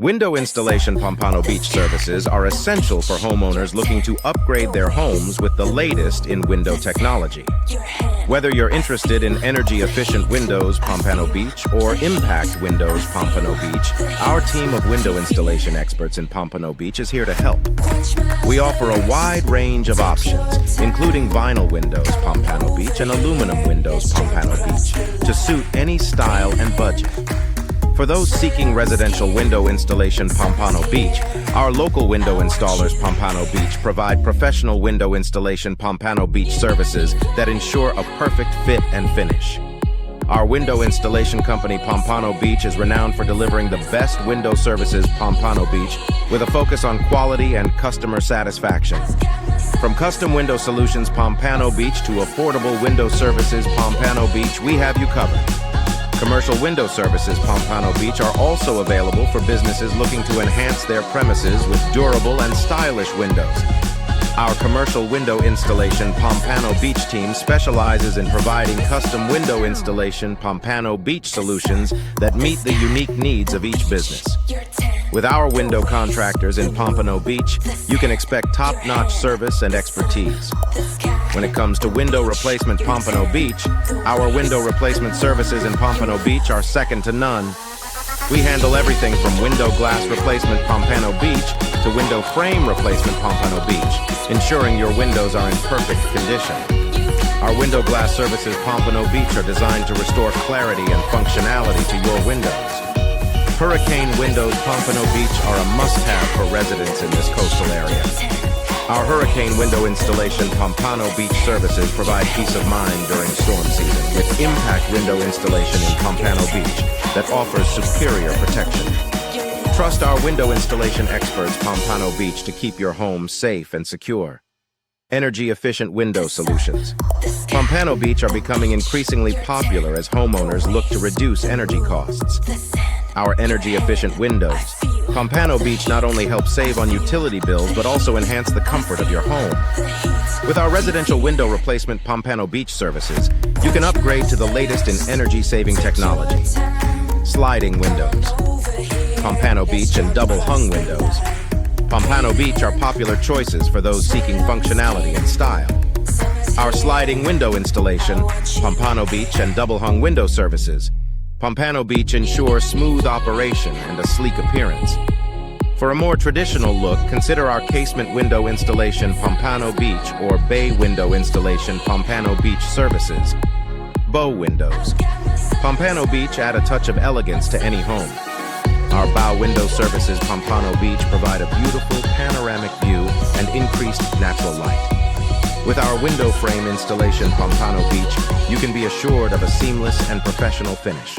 Window installation Pompano Beach services are essential for homeowners looking to upgrade their homes with the latest in window technology. Whether you're interested in energy-efficient windows Pompano Beach or impact windows Pompano Beach, our team of window installation experts in Pompano Beach is here to help. We offer a wide range of options, including vinyl windows Pompano Beach and aluminum windows Pompano Beach, to suit any style and budget. For those seeking residential window installation Pompano Beach, our local window installers Pompano Beach provide professional window installation Pompano Beach services that ensure a perfect fit and finish. Our window installation company Pompano Beach is renowned for delivering the best window services Pompano Beach with a focus on quality and customer satisfaction. From custom window solutions Pompano Beach to affordable window services Pompano Beach, we have you covered. Commercial window services Pompano Beach are also available for businesses looking to enhance their premises with durable and stylish windows. Our commercial window installation Pompano Beach team specializes in providing custom window installation Pompano Beach solutions that meet the unique needs of each business. With our window contractors in Pompano Beach, you can expect top-notch service and expertise. When it comes to window replacement Pompano Beach, our window replacement services in Pompano Beach are second to none. We handle everything from window glass replacement Pompano Beach to window frame replacement Pompano Beach, ensuring your windows are in perfect condition. Our window glass services Pompano Beach are designed to restore clarity and functionality to your windows. Hurricane windows Pompano Beach are a must-have for residents in this coastal area. Our hurricane window installation Pompano Beach services provide peace of mind during storm season with impact window installation in Pompano Beach that offers superior protection. Trust our window installation experts Pompano Beach to keep your home safe and secure. Energy-efficient window solutions. Pompano Beach are becoming increasingly popular as homeowners look to reduce energy costs. Our energy-efficient windows. Pompano Beach not only helps save on utility bills, but also enhance the comfort of your home. With our residential window replacement Pompano Beach services, you can upgrade to the latest in energy-saving technology. Sliding windows. Pompano Beach and double-hung windows. Pompano Beach are popular choices for those seeking functionality and style. Our sliding window installation, Pompano Beach and double-hung window services. Pompano Beach ensures smooth operation and a sleek appearance. For a more traditional look, consider our casement window installation Pompano Beach or bay window installation Pompano Beach services. Bow windows. Pompano Beach add a touch of elegance to any home. Our bow window services Pompano Beach provide a beautiful panoramic view and increased natural light. With our window frame installation Pompano Beach, you can be assured of a seamless and professional finish.